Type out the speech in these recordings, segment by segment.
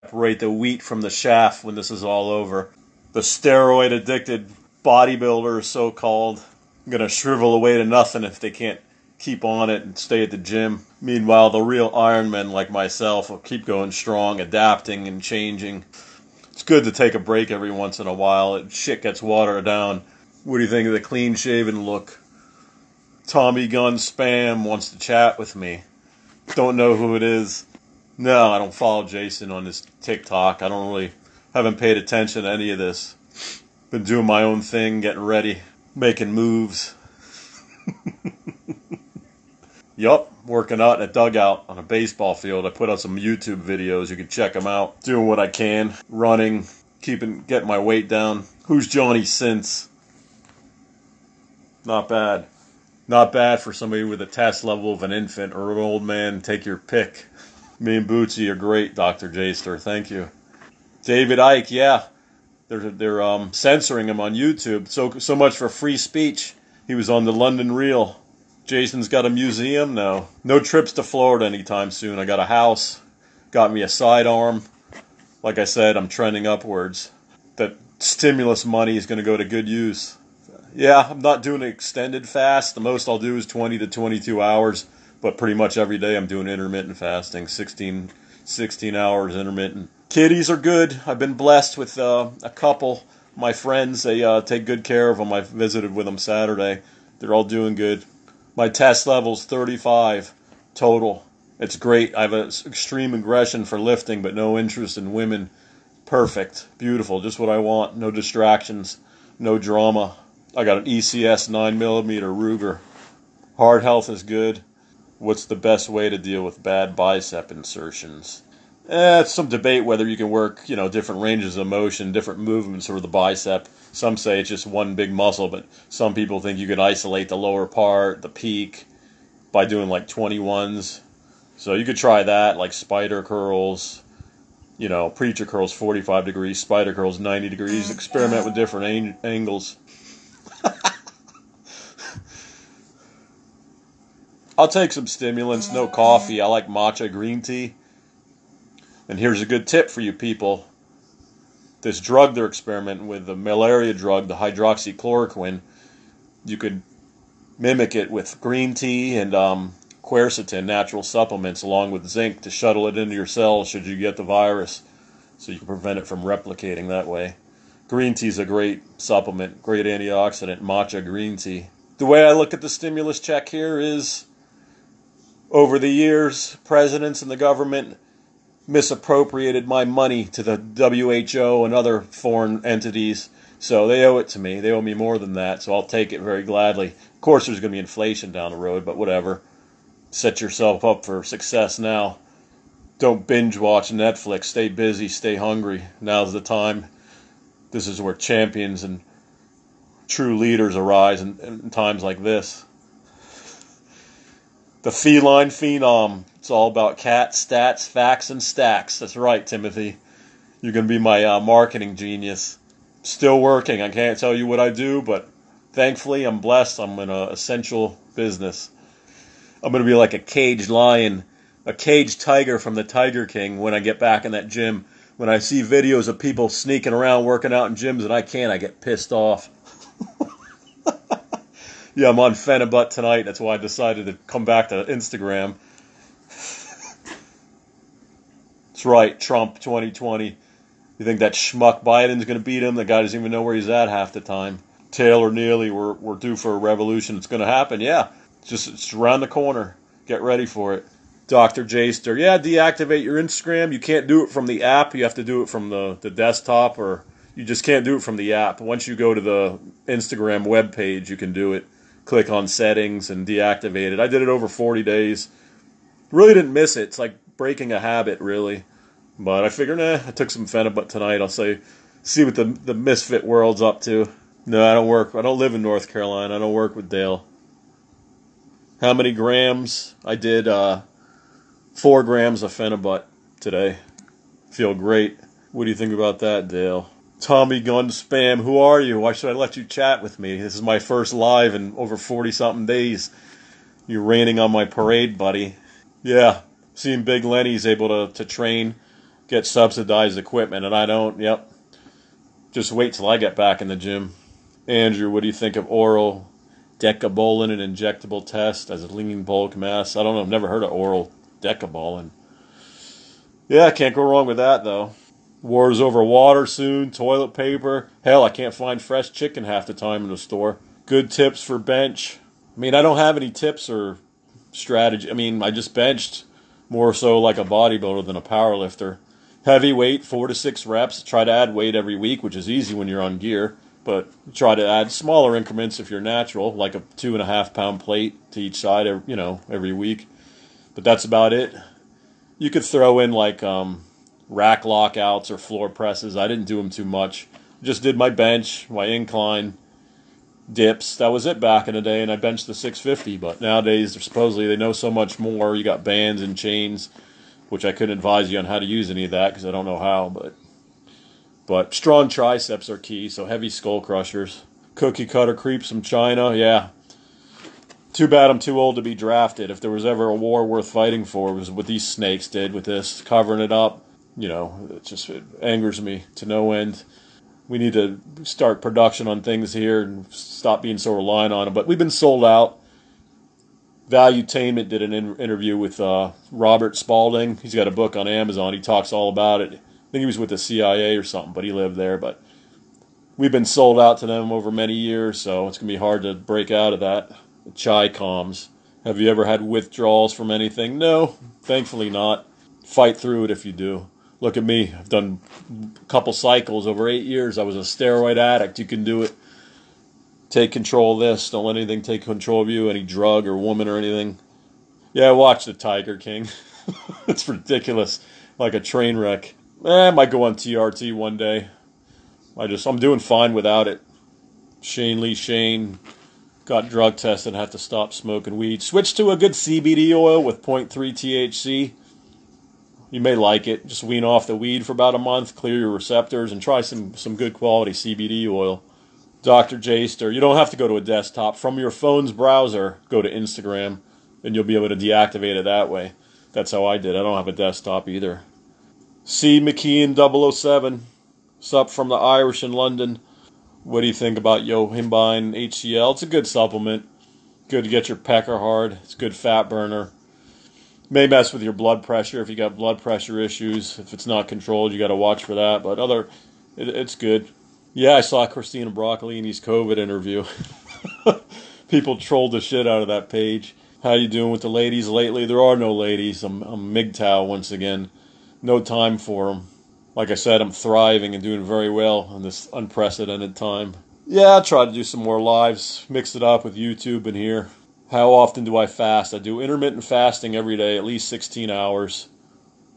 Separate the wheat from the chaff when this is all over. The steroid-addicted bodybuilders, so-called, going to shrivel away to nothing if they can't keep on it and stay at the gym. Meanwhile, the real Ironmen like myself will keep going strong, adapting and changing. It's good to take a break every once in a while. Shit gets watered down. What do you think of the clean-shaven look? Tommy Gun Spam wants to chat with me. Don't know who it is. No, I don't follow Jason on his TikTok. Haven't paid attention to any of this. Been doing my own thing, getting ready, making moves. Yup, working out in a dugout on a baseball field. I put out some YouTube videos. You can check them out. Doing what I can. Running, getting my weight down. Who's Johnny Sins? Not bad. Not bad for somebody with a test level of an infant or an old man. Take your pick. Me and Bootsy are great, Dr. Jaster. Thank you. David Icke, yeah. They're censoring him on YouTube. So much for free speech. He was on the London Reel. Jason's got a museum now. No trips to Florida anytime soon. I got a house. Got me a sidearm. Like I said, I'm trending upwards. That stimulus money is going to go to good use. Yeah, I'm not doing an extended fast. The most I'll do is 20 to 22 hours. But pretty much every day I'm doing intermittent fasting. 16 hours intermittent. Kitties are good. I've been blessed with a couple. My friends, they take good care of them. I visited with them Saturday. They're all doing good. My test level's 35 total. It's great. I have an extreme aggression for lifting, but no interest in women. Perfect. Beautiful. Just what I want. No distractions. No drama. I got an ECS 9mm Ruger. Heart health is good. What's the best way to deal with bad bicep insertions? It's some debate whether you can work, different ranges of motion, different movements for the bicep. Some say it's just one big muscle, but some people think you can isolate the lower part, the peak, by doing like 21s. So you could try that, like spider curls, preacher curls 45 degrees, spider curls 90 degrees. Experiment with different angles. I'll take some stimulants, no coffee. I like matcha green tea. And here's a good tip for you people. This drug they're experimenting with, the malaria drug, the hydroxychloroquine, you could mimic it with green tea and quercetin, natural supplements, along with zinc to shuttle it into your cells should you get the virus. So you can prevent it from replicating that way. Green tea is a great supplement, great antioxidant, matcha green tea. The way I look at the stimulus check here is, over the years, presidents and the government misappropriated my money to the WHO and other foreign entities, so they owe it to me. They owe me more than that, so I'll take it very gladly. Of course, there's going to be inflation down the road, but whatever. Set yourself up for success now. Don't binge watch Netflix. Stay busy, stay hungry. Now's the time. This is where champions and true leaders arise in times like this. The feline phenom. It's all about cats, stats, facts, and stacks. That's right, Timothy. You're going to be my marketing genius. Still working. I can't tell you what I do, but thankfully I'm blessed. I'm in an essential business. I'm going to be like a caged lion, a caged tiger from the Tiger King when I get back in that gym. When I see videos of people sneaking around working out in gyms and I can't, I get pissed off. Yeah, I'm on Phenibut tonight. That's why I decided to come back to Instagram. That's right, Trump 2020. You think that schmuck Biden's going to beat him? The guy doesn't even know where he's at half the time. Taylor Neely, we're due for a revolution. It's going to happen, yeah. It's around the corner. Get ready for it. Dr. Jaster, yeah, deactivate your Instagram. You can't do it from the app. You have to do it from the desktop, or you just can't do it from the app. Once you go to the Instagram webpage, you can do it. Click on settings and deactivate it. I did it over 40 days. Really didn't miss it. It's like breaking a habit, really. But I figured, I took some Phenibut tonight. I'll see what the misfit world's up to. No, I don't work. I don't live in North Carolina. I don't work with Dale. How many grams? I did 4 grams of Phenibut today. Feel great. What do you think about that, Dale? Tommy Gun Spam, who are you? Why should I let you chat with me? This is my first live in over 40-something days. You're raining on my parade, buddy. Yeah, seeing Big Lenny's able to train get subsidized equipment, and I don't. Yep. Just wait till I get back in the gym. Andrew, what do you think of oral decabolin and injectable test as a lean bulk mass? I don't know. I've never heard of oral decabolin. Yeah, can't go wrong with that, though. Wars over water soon, toilet paper. Hell, I can't find fresh chicken half the time in the store. Good tips for bench. I mean, I don't have any tips or strategy. I mean, I just benched more so like a bodybuilder than a power lifter. Heavy weight, 4 to 6 reps. Try to add weight every week, which is easy when you're on gear. But try to add smaller increments if you're natural, like a 2.5 pound plate to each side, every week. But that's about it. You could throw in like rack lockouts or floor presses. I didn't do them too much. Just did my bench, my incline, dips. That was it back in the day, and I benched the 650. But nowadays, supposedly they know so much more. You got bands and chains, which I couldn't advise you on how to use any of that because I don't know how. But strong triceps are key, so heavy skull crushers. Cookie cutter creeps from China, yeah. Too bad I'm too old to be drafted. If there was ever a war worth fighting for, it was what these snakes did with this, covering it up. It angers me to no end. We need to start production on things here and stop being so reliant on them. But we've been sold out. Valuetainment did an interview with Robert Spalding. He's got a book on Amazon. He talks all about it. I think he was with the CIA or something, but he lived there. But we've been sold out to them over many years, so it's going to be hard to break out of that. The Chai Coms. Have you ever had withdrawals from anything? No, thankfully not. Fight through it if you do. Look at me. I've done a couple cycles over 8 years. I was a steroid addict. You can do it. Take control of this. Don't let anything take control of you, any drug or woman or anything. Yeah, watch The Tiger King. It's ridiculous. Like a train wreck. I might go on TRT one day. I'm doing fine without it. Shane got drug tested and had to stop smoking weed. Switch to a good CBD oil with 0.3 THC. You may like it. Just wean off the weed for about a month, clear your receptors, and try some good quality CBD oil. Dr. Jaster, you don't have to go to a desktop. From your phone's browser, go to Instagram, and you'll be able to deactivate it that way. That's how I did. I don't have a desktop either. C. McKeon 007. Sup from the Irish in London. What do you think about Yohimbine HCl? It's a good supplement. Good to get your pecker hard. It's a good fat burner. May mess with your blood pressure if you got blood pressure issues. If it's not controlled, you got to watch for that. But it's good. Yeah, I saw Christina Broccolini's COVID interview. People trolled the shit out of that page. How you doing with the ladies lately? There are no ladies. I'm MGTOW once again. No time for them. Like I said, I'm thriving and doing very well in this unprecedented time. Yeah, I'll try to do some more lives. Mix it up with YouTube and here. How often do I fast? I do intermittent fasting every day, at least 16 hours.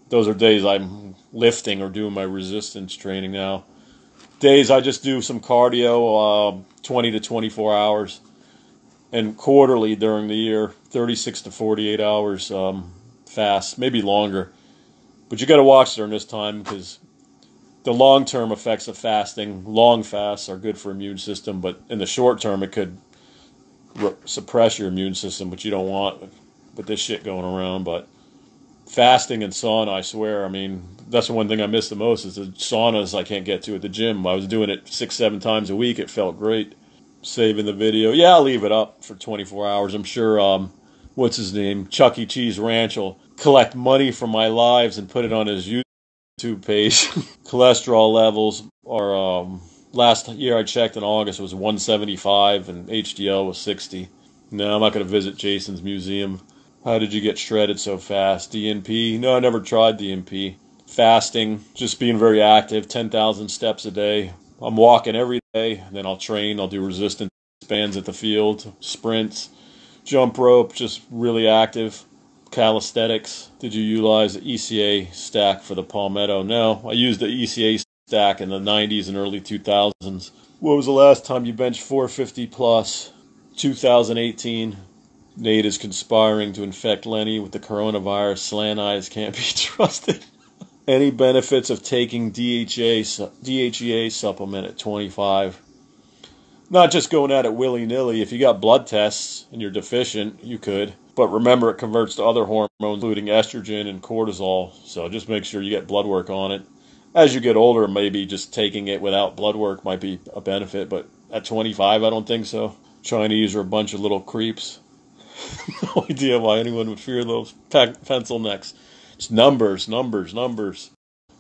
Those are days I'm lifting or doing my resistance training now. Days I just do some cardio, 20 to 24 hours. And quarterly during the year, 36 to 48 hours fast, maybe longer. But you got to watch during this time because the long-term effects of fasting, long fasts, are good for immune system. But in the short term, it could suppress your immune system, which you don't want with this shit going around. But fasting and sauna, I swear, I mean, that's the one thing I miss the most is the saunas I can't get to at the gym. I was doing it 6-7 times a week. It felt great. Saving the video. Yeah, I'll leave it up for 24 hours. I'm sure, what's his name? Chuck E. Cheese Ranch will collect money from my lives and put it on his YouTube page. Cholesterol levels are, last year I checked in August, it was 175 and HDL was 60. No, I'm not going to visit Jason's museum. How did you get shredded so fast? DNP? No, I never tried DNP. Fasting, just being very active, 10,000 steps a day. I'm walking every day, then I'll train. I'll do resistance bands at the field, sprints, jump rope, just really active. Calisthenics. Did you utilize the ECA stack for the Palmetto? No, I used the ECA stack in the 90s and early 2000s. What was the last time you benched 450 plus? 2018. Nate is conspiring to infect Lenny with the coronavirus. Slant eyes can't be trusted. Any benefits of taking DHEA supplement at 25? Not just going at it willy-nilly. If you got blood tests and you're deficient, you could. But remember, it converts to other hormones, including estrogen and cortisol. So just make sure you get blood work on it. As you get older, maybe just taking it without blood work might be a benefit. But at 25, I don't think so. Chinese are a bunch of little creeps. No idea why anyone would fear those pencil necks. It's numbers, numbers, numbers.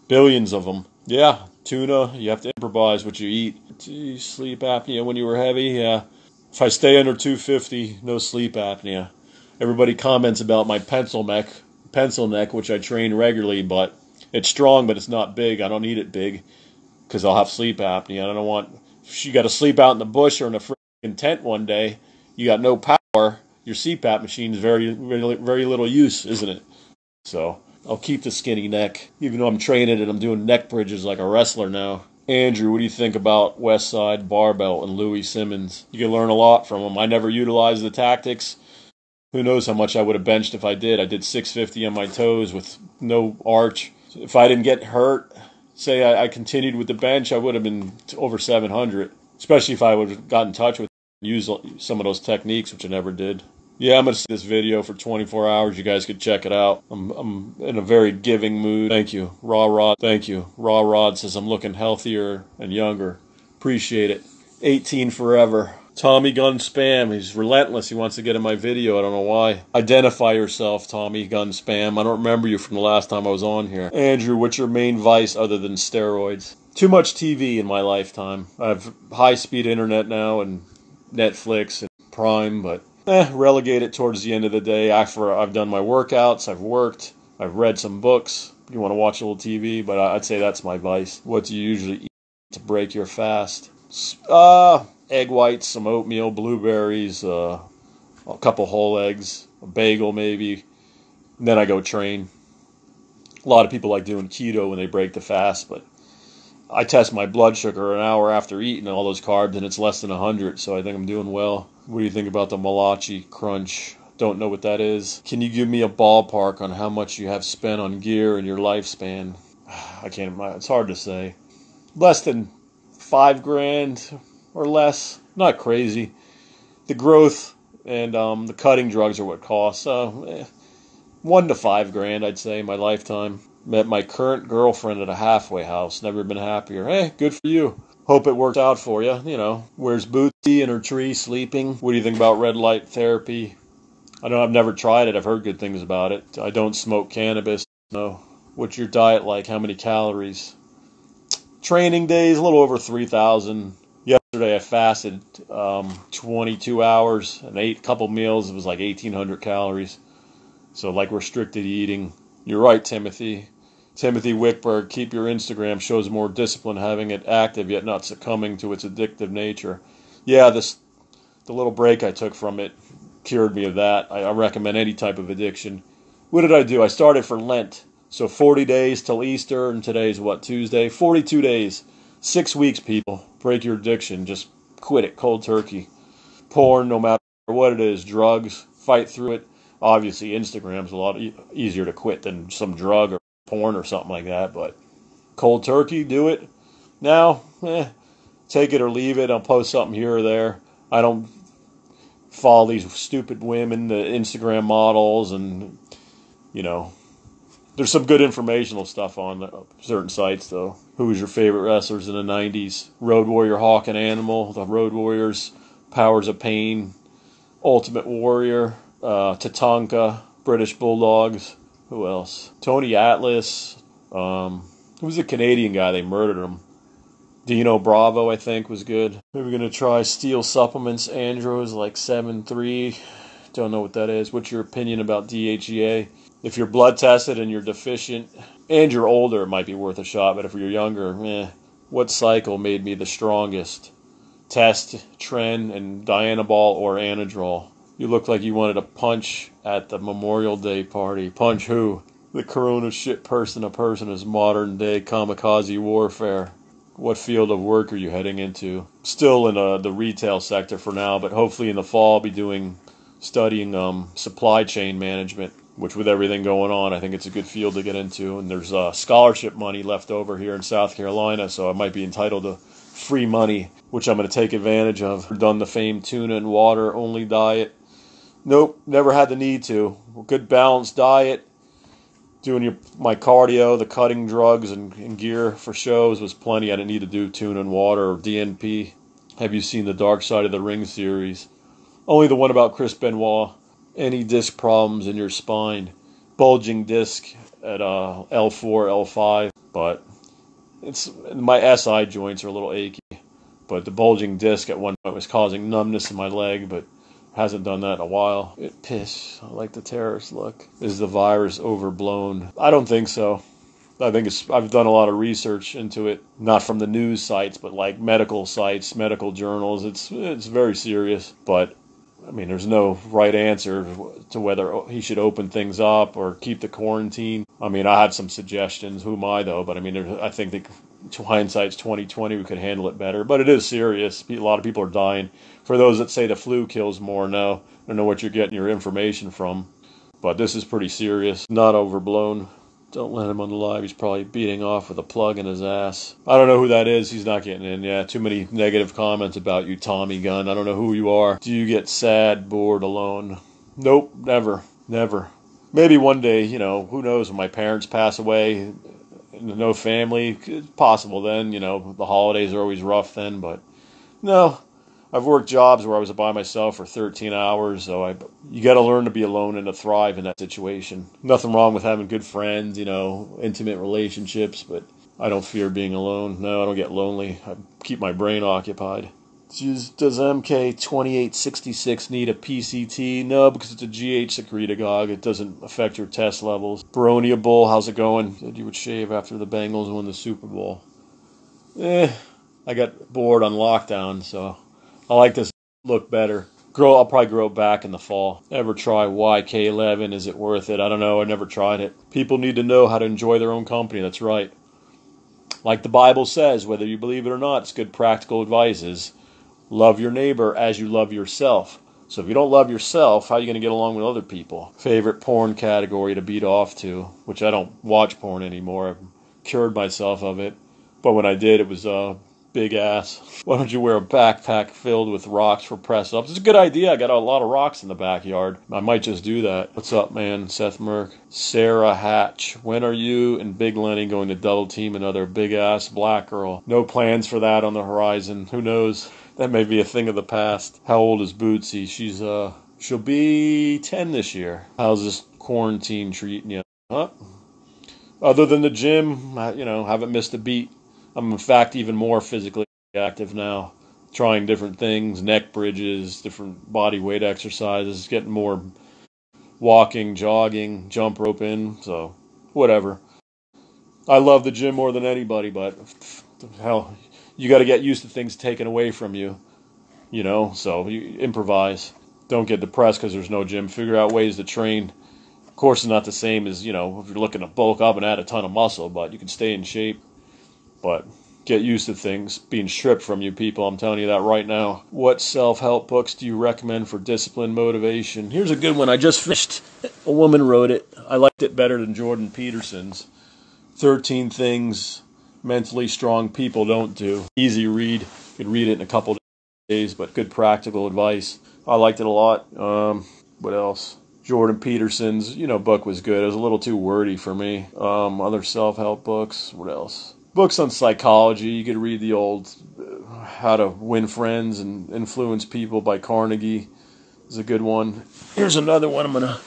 Billions of them. Yeah, tuna, you have to improvise what you eat. Gee, sleep apnea when you were heavy? Yeah. If I stay under 250, no sleep apnea. Everybody comments about my pencil neck, which I train regularly, but it's strong, but it's not big. I don't need it big because I'll have sleep apnea. I don't want, if you got to sleep out in the bush or in a freaking tent one day, you got no power. Your CPAP machine is very, very, very little use, isn't it? So I'll keep the skinny neck, even though I'm training and I'm doing neck bridges like a wrestler now. Andrew, what do you think about West Side Barbell and Louis Simmons? You can learn a lot from him. I never utilized the tactics. Who knows how much I would have benched if I did. I did 650 on my toes with no arch. If I didn't get hurt, say I continued with the bench, I would have been over 700, especially if I would have got in touch with use some of those techniques, which I never did. Yeah, I'm going to see this video for 24 hours. You guys could check it out. I'm in a very giving mood. Thank you. Raw Rod. Thank you. Raw Rod says I'm looking healthier and younger. Appreciate it. 18 forever. Tommy Gun Spam. He's relentless. He wants to get in my video. I don't know why. Identify yourself, Tommy Gun Spam. I don't remember you from the last time I was on here. Andrew, what's your main vice other than steroids? Too much TV in my lifetime. I have high-speed internet now and Netflix and Prime, but relegate it towards the end of the day. After I've done my workouts, I've worked, I've read some books. You want to watch a little TV, but I'd say that's my vice. What do you usually eat to break your fast? Egg whites, some oatmeal, blueberries, a couple whole eggs, a bagel maybe. And then I go train. A lot of people like doing keto when they break the fast, but I test my blood sugar an hour after eating all those carbs, and it's less than 100, so I think I'm doing well. What do you think about the Malachi Crunch? Don't know what that is. Can you give me a ballpark on how much you have spent on gear in your lifespan? I can't, it's hard to say. Less than $5,000 or less. Not crazy. The growth and the cutting drugs are what costs. $1 to $5,000, I'd say, in my lifetime. Met my current girlfriend at a halfway house. Never been happier. Hey, good for you. Hope it worked out for you. You know, where's Bootsy in her tree sleeping? What do you think about red light therapy? I know I've never tried it. I've heard good things about it. I don't smoke cannabis. No. What's your diet like? How many calories? Training days, a little over 3,000. Yesterday I fasted 22 hours and ate a couple meals. It was like 1,800 calories. So like restricted eating. You're right, Timothy. Timothy Wickberg, keep your Instagram, shows more discipline having it active yet not succumbing to its addictive nature. Yeah, the little break I took from it cured me of that. I recommend any type of addiction. What did I do? I started for Lent. So 40 days till Easter, and today's what, Tuesday? 42 days. 6 weeks, people. Break your addiction. Just quit it cold turkey. Porn, no matter what it is, drugs, fight through it. Obviously, Instagram's a lot easier to quit than some drug or porn or something like that, but cold turkey, do it. Now, take it or leave it. I'll post something here or there. I don't follow these stupid women, the Instagram models, and, you know, there's some good informational stuff on certain sites, though. Who was your favorite wrestlers in the 90s? Road Warrior, Hawk and Animal, the Road Warriors, Powers of Pain, Ultimate Warrior, Tatanka, British Bulldogs. Who else? Tony Atlas. Who was the Canadian guy? They murdered him. Dino Bravo, I think, was good. Maybe we're going to try Steel Supplements. Andros, like 7.3. Don't know what that is. What's your opinion about DHEA? If you're blood tested and you're deficient, and you're older, it might be worth a shot. But if you're younger, What cycle made me the strongest? Test, Tren, and Dianabol or Anadrol? You look like you wanted to punch at the Memorial Day party. Punch who? The corona shit person. A person is modern day kamikaze warfare. What field of work are you heading into? Still in the retail sector for now, but hopefully in the fall I'll be studying supply chain management, which with everything going on, I think it's a good field to get into. And there's scholarship money left over here in South Carolina, so I might be entitled to free money, which I'm going to take advantage of. I've done the famed tuna and water only diet. Nope, never had the need to. Good balanced diet, doing my cardio, the cutting drugs and gear for shows was plenty. I didn't need to do tuna and water or DNP. Have you seen the Dark Side of the Ring series? Only the one about Chris Benoit. Any disc problems in your spine, bulging disc at L4, L5, but it's my SI joints are a little achy. But the bulging disc at one point was causing numbness in my leg, but hasn't done that in a while. Piss. I like the terrorist look. Is the virus overblown? I don't think so. I think I've done a lot of research into it, not from the news sites, but like medical sites, medical journals. It's very serious, but I mean, there's no right answer to whether he should open things up or keep the quarantine. I mean, I have some suggestions. Who am I, though? But I mean, I think that hindsight's 2020. We could handle it better. But it is serious. A lot of people are dying. For those that say the flu kills more, no. I don't know what you're getting your information from. But this is pretty serious. Not overblown. Don't let him on the live. He's probably beating off with a plug in his ass. I don't know who that is. He's not getting in. Yeah, too many negative comments about you, Tommy Gunn. I don't know who you are. Do you get sad, bored, alone? Nope, never. Never. Maybe one day, who knows, when my parents pass away, no family, it's possible then, the holidays are always rough then, but no. I've worked jobs where I was by myself for 13 hours, so you got to learn to be alone and to thrive in that situation. Nothing wrong with having good friends, intimate relationships, but I don't fear being alone. No, I don't get lonely. I keep my brain occupied. Does MK2866 need a PCT? No, because it's a GH secretagogue. It doesn't affect your test levels. Baronia Bull, how's it going? Said you would shave after the Bengals won the Super Bowl. I got bored on lockdown, so I like this look better. I'll probably grow it back in the fall. Ever try YK11? Is it worth it? I don't know. I never tried it. People need to know how to enjoy their own company. That's right. Like the Bible says, whether you believe it or not, it's good practical advice is love your neighbor as you love yourself. So if you don't love yourself, how are you going to get along with other people? Favorite porn category to beat off to, which I don't watch porn anymore. I've cured myself of it. But when I did, it was big ass. Why don't you wear a backpack filled with rocks for press ups? It's a good idea. I got a lot of rocks in the backyard. I might just do that. What's up, man? Seth Merck. Sarah Hatch. When are you and Big Lenny going to double team another big ass black girl? No plans for that on the horizon. Who knows? That may be a thing of the past. How old is Bootsy? She'll be 10 this year. How's this quarantine treating you? Huh? Other than the gym, haven't missed a beat. I'm in fact even more physically active now, trying different things, neck bridges, different body weight exercises, getting more walking, jogging, jump roping, so whatever. I love the gym more than anybody, but hell, you got to get used to things taken away from you, so you improvise. Don't get depressed because there's no gym. Figure out ways to train. Of course, it's not the same as, if you're looking to bulk up and add a ton of muscle, but you can stay in shape. But get used to things being stripped from you, people. I'm telling you that right now. What self-help books do you recommend for discipline motivation? Here's a good one. I just finished. A woman wrote it. I liked it better than Jordan Peterson's. 13 Things Mentally Strong People Don't Do. Easy read. You could read it in a couple days, but good practical advice. I liked it a lot. What else? Jordan Peterson's, book was good. It was a little too wordy for me. Other self-help books. What else? Books on psychology. You could read the old How to Win Friends and Influence People by Carnegie. Is a good one. Here's another one I'm going to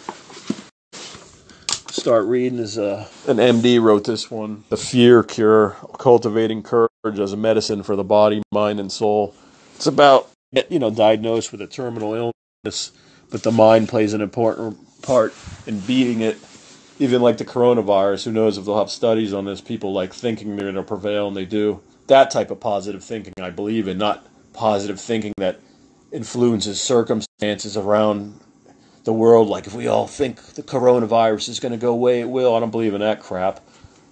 start reading. An MD wrote this one. The Fear Cure, Cultivating Courage as a Medicine for the Body, Mind, and Soul. It's about, diagnosed with a terminal illness, but the mind plays an important part in beating it. Even like the coronavirus, who knows if they'll have studies on this, people like thinking they're going to prevail, and they do. That type of positive thinking I believe in, not positive thinking that influences circumstances around the world. Like if we all think the coronavirus is going to go away, it will. I don't believe in that crap.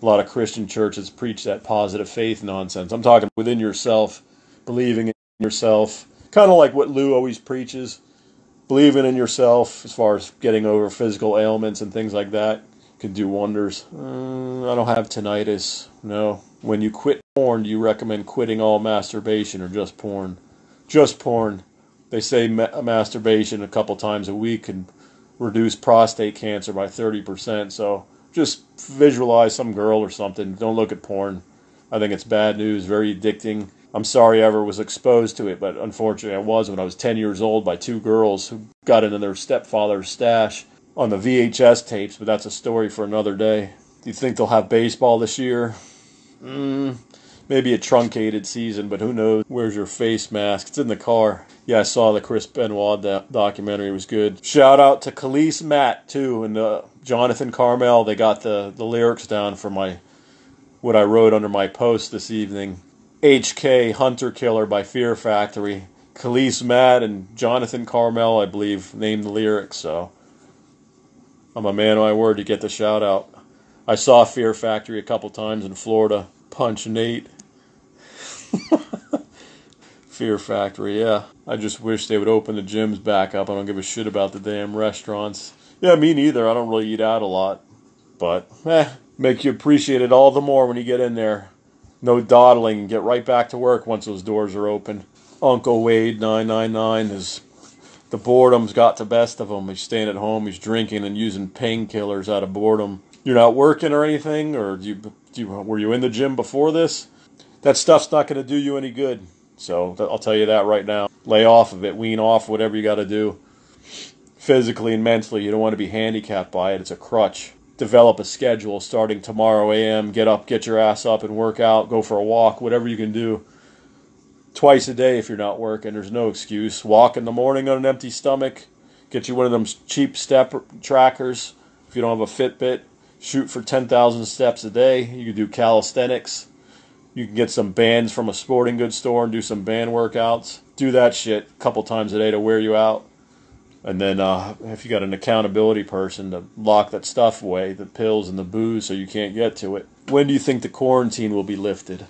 A lot of Christian churches preach that positive faith nonsense. I'm talking within yourself, believing in yourself. Kind of like what Lou always preaches. Believing in yourself as far as getting over physical ailments and things like that. Could do wonders. I don't have tinnitus. No. When you quit porn, do you recommend quitting all masturbation or just porn? Just porn. They say masturbation a couple times a week can reduce prostate cancer by 30%. So just visualize some girl or something. Don't look at porn. I think it's bad news, very addicting. I'm sorry I ever was exposed to it, but unfortunately I was when I was 10 years old by two girls who got into their stepfather's stash on the VHS tapes, but that's a story for another day. Do you think they'll have baseball this year? Maybe a truncated season, but who knows? Where's your face mask? It's in the car. Yeah, I saw the Chris Benoit documentary. It was good. Shout out to Khalees Matt, too, and Jonathan Carmel. They got the lyrics down for what I wrote under my post this evening. HK, Hunter Killer by Fear Factory. Khalees Matt and Jonathan Carmel, I believe, named the lyrics, so I'm a man of my word to get the shout out. I saw Fear Factory a couple times in Florida. Punch Nate. Fear Factory, yeah. I just wish they would open the gyms back up. I don't give a shit about the damn restaurants. Yeah, me neither. I don't really eat out a lot. But, make you appreciate it all the more when you get in there. No dawdling and get right back to work once those doors are open. Uncle Wade 999 is... The boredom's got the best of him. He's staying at home. He's drinking and using painkillers out of boredom. You're not working or anything? Or were you in the gym before this? That stuff's not going to do you any good. So I'll tell you that right now. Lay off of it. Wean off whatever you got to do. Physically and mentally, you don't want to be handicapped by it. It's a crutch. Develop a schedule starting tomorrow a.m. Get up, get your ass up and work out. Go for a walk. Whatever you can do. Twice a day if you're not working. There's no excuse. Walk in the morning on an empty stomach. Get you one of them cheap step trackers. If you don't have a Fitbit, shoot for 10,000 steps a day. You can do calisthenics. You can get some bands from a sporting goods store and do some band workouts. Do that shit a couple times a day to wear you out. And then if you got an accountability person to lock that stuff away, the pills and the booze, so you can't get to it. When do you think the quarantine will be lifted?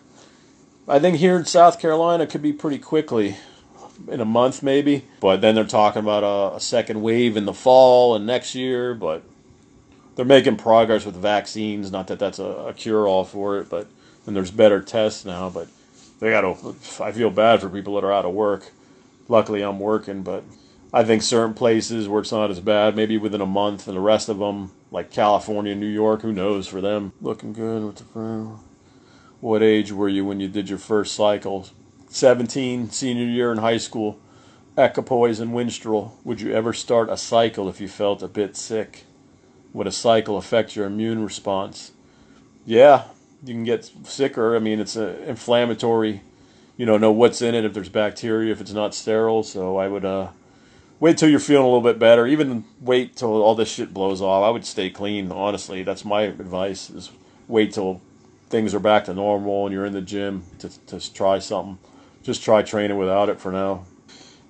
I think here in South Carolina it could be pretty quickly, in a month maybe. But then they're talking about a second wave in the fall and next year. But they're making progress with vaccines. Not that that's a cure-all for it, but and there's better tests now. But I feel bad for people that are out of work. Luckily I'm working, but I think certain places where it's not as bad, maybe within a month, and the rest of them, like California, New York, who knows for them. Looking good with the friend. What age were you when you did your first cycle? 17, senior year in high school. Equipoise and Winstrol. Would you ever start a cycle if you felt a bit sick? Would a cycle affect your immune response? Yeah, you can get sicker. I mean, it's an inflammatory. You don't know what's in it, if there's bacteria, if it's not sterile. So I would wait till you're feeling a little bit better. Even wait till all this shit blows off. I would stay clean, honestly. That's my advice, is wait till things are back to normal and you're in the gym to try something. Just try training without it for now.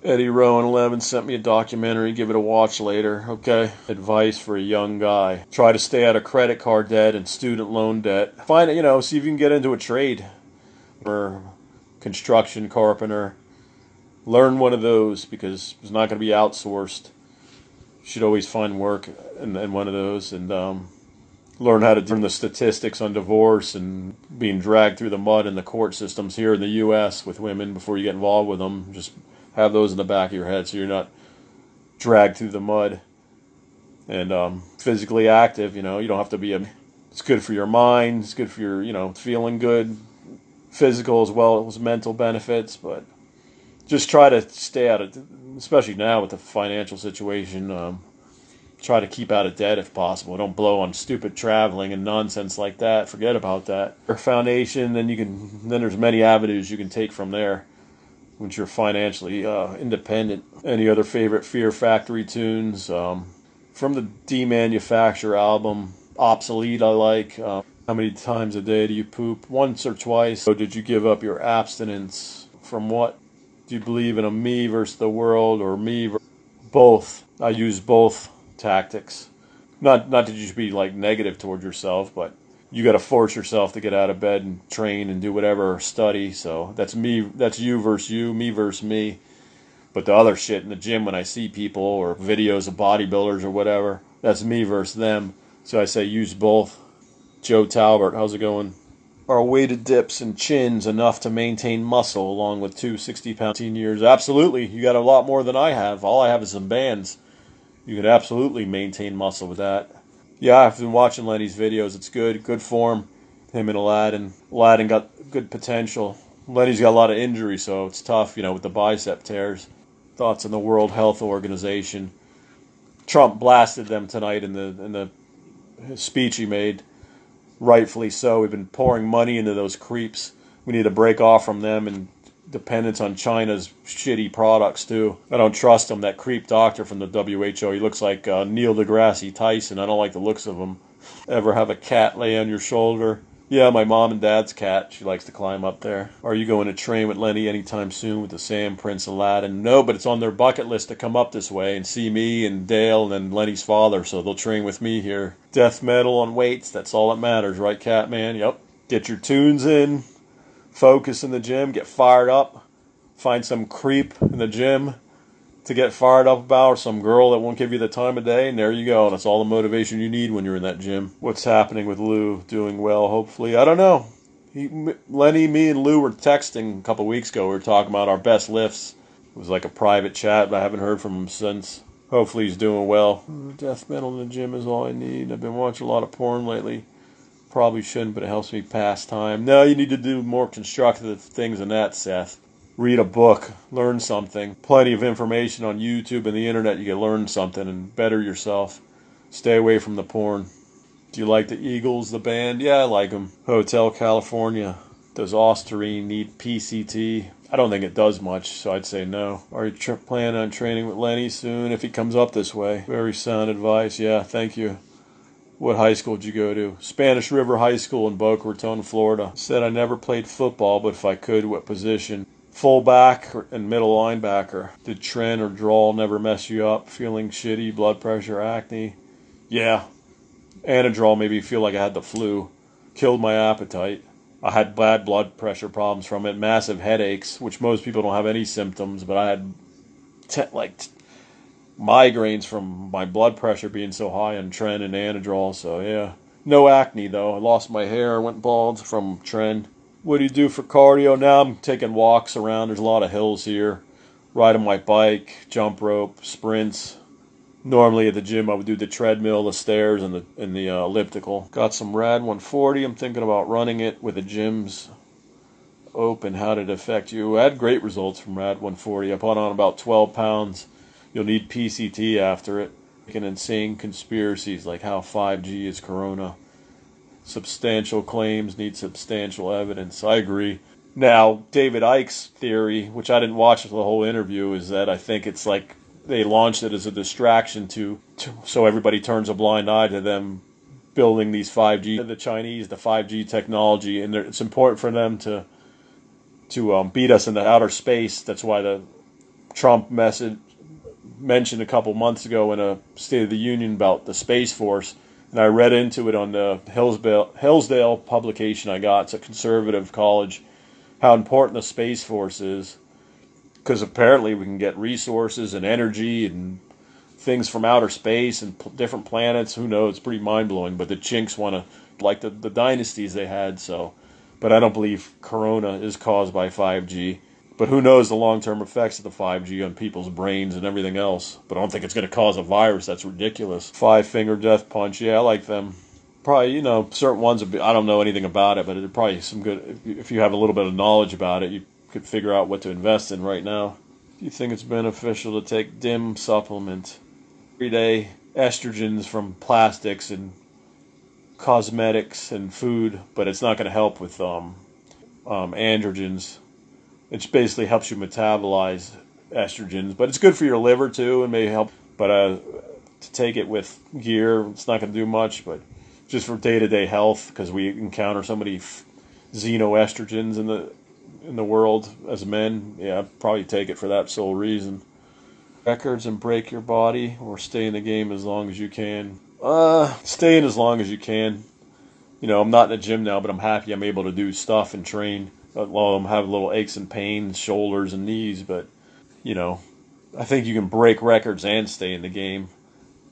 Eddie Rowan 11 sent me a documentary. Give it a watch later. Okay. Advice for a young guy. Try to stay out of credit card debt and student loan debt. Find it, see if you can get into a trade. Or construction, carpenter. Learn one of those because it's not going to be outsourced. You should always find work in one of those and learn how to learn the statistics on divorce and being dragged through the mud in the court systems here in the U.S. with women before you get involved with them. Just have those in the back of your head so you're not dragged through the mud. And physically active, you don't have to be it's good for your mind, it's good for your, feeling good, physical as well as mental benefits, but just try to stay out of, especially now with the financial situation, try to keep out of debt if possible. Don't blow on stupid traveling and nonsense like that. Forget about that. Your foundation, then there's many avenues you can take from there once you're financially independent. Any other favorite Fear Factory tunes? From the Demanufacture album, Obsolete I like. How many times a day do you poop? Once or twice. So did you give up your abstinence? From what? Do you believe in a me versus the world or me versus both? I use both tactics. Not that you should be like negative toward yourself, but you got to force yourself to get out of bed and train and do whatever, or study. So that's me. That's you versus you, me versus me. But the other shit in the gym, when I see people or videos of bodybuilders or whatever, that's me versus them. So I say use both. Joe Talbert, how's it going? Are weighted dips and chins enough to maintain muscle along with two 60-pound 18 years? Absolutely. You got a lot more than I have. All I have is some bands. You could absolutely maintain muscle with that. Yeah, I've been watching Lenny's videos. It's good. Good form. Him and Aladdin. Aladdin got good potential. Lenny's got a lot of injuries, so it's tough, with the bicep tears. Thoughts on the World Health Organization. Trump blasted them tonight in the speech he made. Rightfully so. We've been pouring money into those creeps. We need to break off from them and dependence on China's shitty products too. I don't trust him. That creep doctor from the WHO. He looks like Neil deGrasse Tyson. I don't like the looks of him. Ever have a cat lay on your shoulder? Yeah, my mom and dad's cat. She likes to climb up there. Are you going to train with Lenny anytime soon with the Sam Prince Aladdin? No, but it's on their bucket list to come up this way and see me and Dale and then Lenny's father, so they'll train with me here. Death metal on weights, that's all that matters, right, Catman? Yep. Get your tunes in, focus in the gym, get fired up, find some creep in the gym to get fired up about, or some girl that won't give you the time of day, and there you go. That's all the motivation you need when you're in that gym. What's happening with Lou? Doing well, hopefully. I don't know. Lenny, me, and Lou were texting a couple weeks ago. We were talking about our best lifts. It was like a private chat, but I haven't heard from him since. Hopefully he's doing well. Death metal in the gym is all I need. I've been watching a lot of porn lately. Probably shouldn't, but it helps me pass time. No, you need to do more constructive things than that, Seth. Read a book, learn something. Plenty of information on YouTube and the internet. You can learn something and better yourself. Stay away from the porn. Do you like the Eagles, the band? Yeah, I like them. Hotel California. Does Osterine need PCT? I don't think it does much, so I'd say no. Are you planning on training with Lenny soon if he comes up this way? Very sound advice. Yeah, thank you. What high school did you go to? Spanish River High School in Boca Raton, Florida. Said I never played football, but if I could, what position? Fullback and middle linebacker. Did Tren or drawl never mess you up? Feeling shitty, blood pressure, acne? Yeah. Anadrol made me feel like I had the flu. Killed my appetite. I had bad blood pressure problems from it. Massive headaches, which most people don't have any symptoms, but I had migraines from my blood pressure being so high on Tren and Anadrol, so yeah. No acne though. I lost my hair, went bald from Tren. What do you do for cardio? Now I'm taking walks around. There's a lot of hills here. Riding my bike, jump rope, sprints. Normally at the gym I would do the treadmill, the stairs, and the elliptical. Got some Rad 140. I'm thinking about running it with the gyms open. How did it affect you? I had great results from Rad 140. I put on about 12 pounds. You'll need PCT after it. An insane conspiracies like how 5G is corona. Substantial claims need substantial evidence. I agree. Now, David Icke's theory, which I didn't watch the whole interview, is that I think it's like they launched it as a distraction so everybody turns a blind eye to them building these 5G, the Chinese, the 5G technology, and it's important for them to beat us in the outer space. That's why the Trump mentioned a couple months ago in a State of the Union about the Space Force. And I read into it on the Hillsdale publication I got. It's a conservative college. How important the Space Force is. Because apparently we can get resources and energy and things from outer space and different planets. Who knows? It's pretty mind-blowing. But the Chinks want to, like the dynasties they had. So, but I don't believe Corona is caused by 5G. But who knows the long-term effects of the 5G on people's brains and everything else. But I don't think it's going to cause a virus. That's ridiculous. Five-finger death punch. Yeah, I like them. Probably, certain ones, I don't know anything about it, but it's probably some good, if you have a little bit of knowledge about it, you could figure out what to invest in right now. Do you think it's beneficial to take DIM supplement? Everyday estrogens from plastics and cosmetics and food, but it's not going to help with androgens. It basically helps you metabolize estrogens, but it's good for your liver too, and may help. But to take it with gear, it's not going to do much. But just for day-to-day health, because we encounter so many xenoestrogens in the world as men, yeah, I'd probably take it for that sole reason. Records and break your body, or stay in the game as long as you can. Stay in as long as you can. I'm not in the gym now, but I'm happy I'm able to do stuff and train. Well, I'm having little aches and pains, shoulders and knees, but, I think you can break records and stay in the game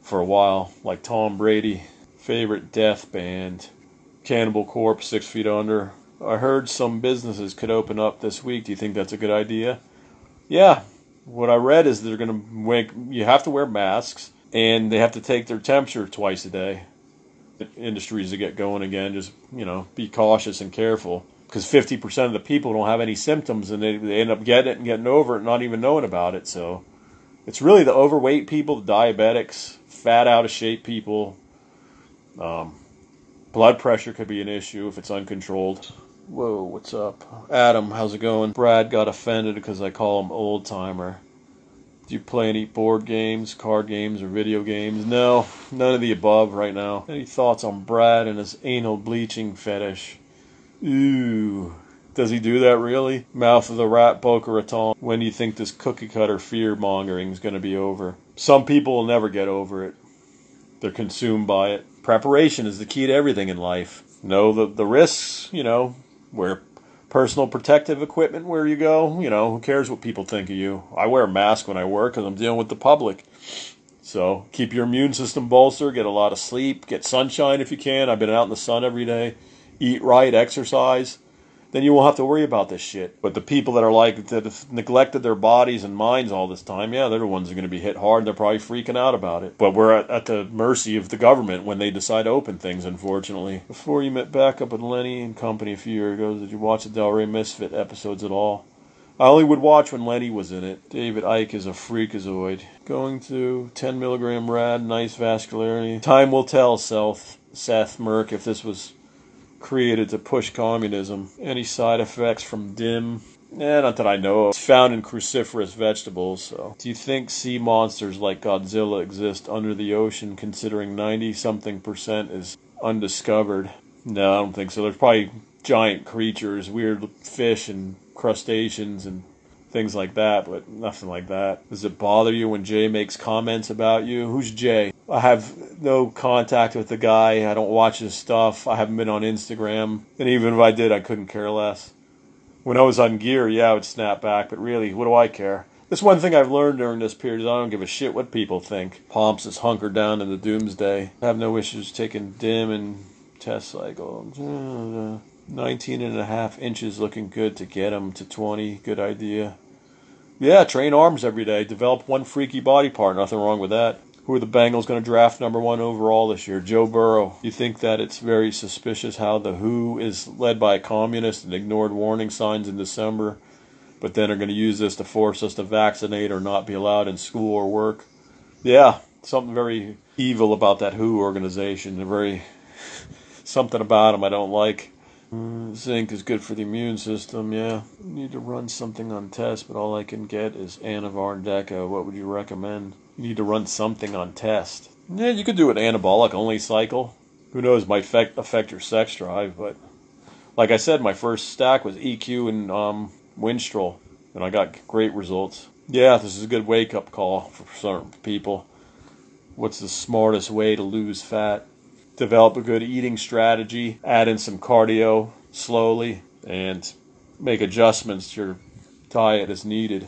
for a while, like Tom Brady. Favorite death band? Cannibal Corpse, 6 Feet Under. I heard some businesses could open up this week. Do you think that's a good idea? Yeah. What I read is they're going to make you have to wear masks and they have to take their temperature twice a day. Industries to get going again, just, be cautious and careful. Because 50% of the people don't have any symptoms and they end up getting it and getting over it and not even knowing about it. So it's really the overweight people, the diabetics, fat, out of shape people. Blood pressure could be an issue if it's uncontrolled. Whoa, what's up? Adam, how's it going? Brad got offended because I call him old timer. Do you play any board games, card games, or video games? No, none of the above right now. Any thoughts on Brad and his anal bleaching fetish? Ooh, does he do that really? Mouth of the rat, Boca Raton. When do you think this cookie cutter fear mongering is going to be over? Some people will never get over it. They're consumed by it. Preparation is the key to everything in life. Know the risks, wear personal protective equipment where you go. Who cares what people think of you? I wear a mask when I work because I'm dealing with the public. So keep your immune system bolstered, get a lot of sleep, get sunshine if you can. I've been out in the sun every day. Eat right, exercise. Then you won't have to worry about this shit. But the people that have neglected their bodies and minds all this time, yeah, they're the ones who are going to be hit hard. They're probably freaking out about it. But we're at the mercy of the government when they decide to open things, unfortunately. Before you met back up with Lenny and company a few years ago, did you watch the Del Rey Misfit episodes at all? I only would watch when Lenny was in it. David Icke is a freakazoid. Going to 10 milligram rad, nice vascularity. Time will tell, Seth Merck, if this was created to push communism. Any side effects from DIM? Not that I know of. It's found in cruciferous vegetables. So, do you think sea monsters like Godzilla exist under the ocean, considering 90-something% is undiscovered? No, I don't think so. There's probably giant creatures, weird fish and crustaceans and things like that, but nothing like that. Does it bother you when Jay makes comments about you? Who's Jay? I have no contact with the guy. I don't watch his stuff. I haven't been on Instagram. And even if I did, I couldn't care less. When I was on gear, yeah, I would snap back, but really, what do I care? That's one thing I've learned during this period is I don't give a shit what people think. Pomps is hunkered down in the doomsday. I have no issues taking DIM and test cycle. 19.5 inches looking good to get him to 20. Good idea. Yeah, train arms every day. Develop one freaky body part. Nothing wrong with that. Who are the Bengals going to draft #1 overall this year? Joe Burrow. You think that it's very suspicious how the WHO is led by a communist and ignored warning signs in December, but then are going to use this to force us to vaccinate or not be allowed in school or work? Yeah, something very evil about that WHO organization. Something about them I don't like. Zinc is good for the immune system, yeah. Need to run something on test, but all I can get is Anavar and Deca. What would you recommend? You need to run something on test. Yeah, you could do an anabolic only cycle. Who knows, might affect your sex drive, but like I said, my first stack was EQ and Winstrol, and I got great results. Yeah, this is a good wake-up call for certain people. What's the smartest way to lose fat? Develop a good eating strategy, add in some cardio slowly, and make adjustments to your diet as needed.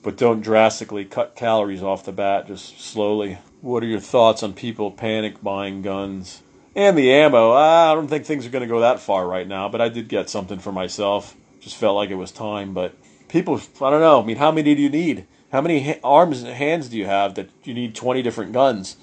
But don't drastically cut calories off the bat, just slowly. What are your thoughts on people panic buying guns? And the ammo, I don't think things are going to go that far right now, but I did get something for myself. Just felt like it was time, but people, I don't know. I mean, how many do you need? How many arms and hands do you have that you need 20 different guns?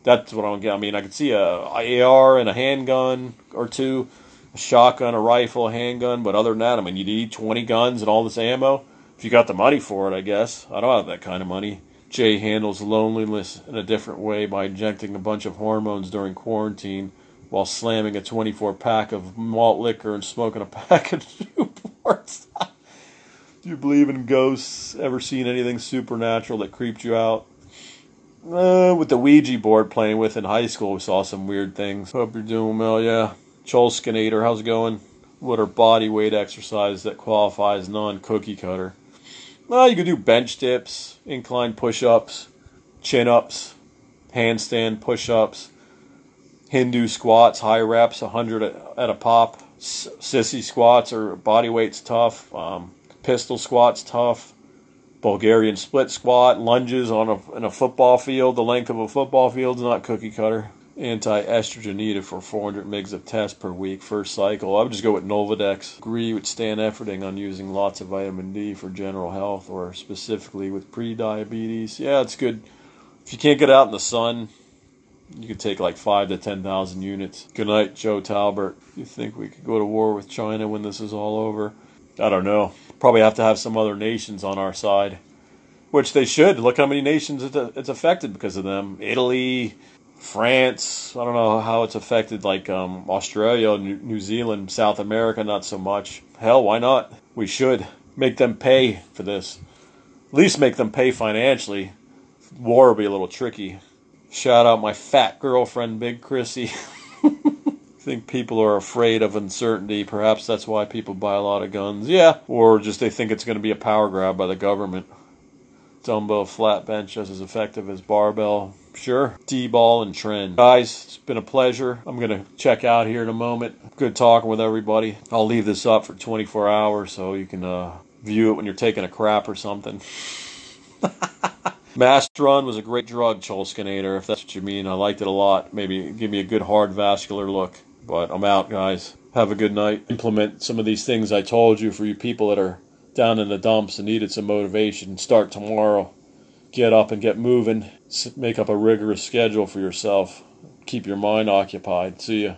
That's what I don't get. I mean, I could see a AR and a handgun or two, a shotgun, a rifle, a handgun, but other than that, I mean, you need 20 guns and all this ammo? If you got the money for it, I guess. I don't have that kind of money. Jay handles loneliness in a different way by injecting a bunch of hormones during quarantine while slamming a 24-pack of malt liquor and smoking a pack of Newports. Do you believe in ghosts? Ever seen anything supernatural that creeped you out? With the Ouija board playing with in high school, we saw some weird things. Hope you're doing well, yeah. Cholskinator, how's it going? What are body weight exercises that qualify as non-cookie cutter? Well, you could do bench dips, incline push-ups, chin-ups, handstand push-ups, Hindu squats, high reps, 100 at a pop. Sissy squats or body weight's tough. Pistol squats, tough. Bulgarian split squat, lunges in a football field. The length of a football field is not cookie cutter. anti-estrogen needed for 400 mgs of test per week, first cycle. I would just go with Nolvadex. Agree with Stan Efferding on using lots of vitamin D for general health or specifically with pre-diabetes. Yeah, it's good. If you can't get out in the sun, you could take like 5 to 10,000 units. Good night, Joe Talbert. You think we could go to war with China when this is all over? I don't know. Probably have to have some other nations on our side, which they should. Look how many nations it's affected because of them. Italy, France, I don't know how it's affected, like Australia, New Zealand, South America, not so much. Hell, why not? We should make them pay for this. At least make them pay financially. War will be a little tricky. Shout out my fat girlfriend, Big Chrissy. I think people are afraid of uncertainty. Perhaps that's why people buy a lot of guns. Yeah, or just they think it's going to be a power grab by the government. Dumbbell flat bench just as effective as barbell. Sure. D-ball and trend. Guys, it's been a pleasure. I'm going to check out here in a moment. Good talking with everybody. I'll leave this up for 24 hours so you can view it when you're taking a crap or something. Masteron was a great drug, Cholskinator, if that's what you mean. I liked it a lot. Maybe give me a good hard vascular look. But I'm out, guys. Have a good night. Implement some of these things I told you for you people that are down in the dumps and needed some motivation. Start tomorrow. Get up and get moving. Make up a rigorous schedule for yourself. Keep your mind occupied. See ya.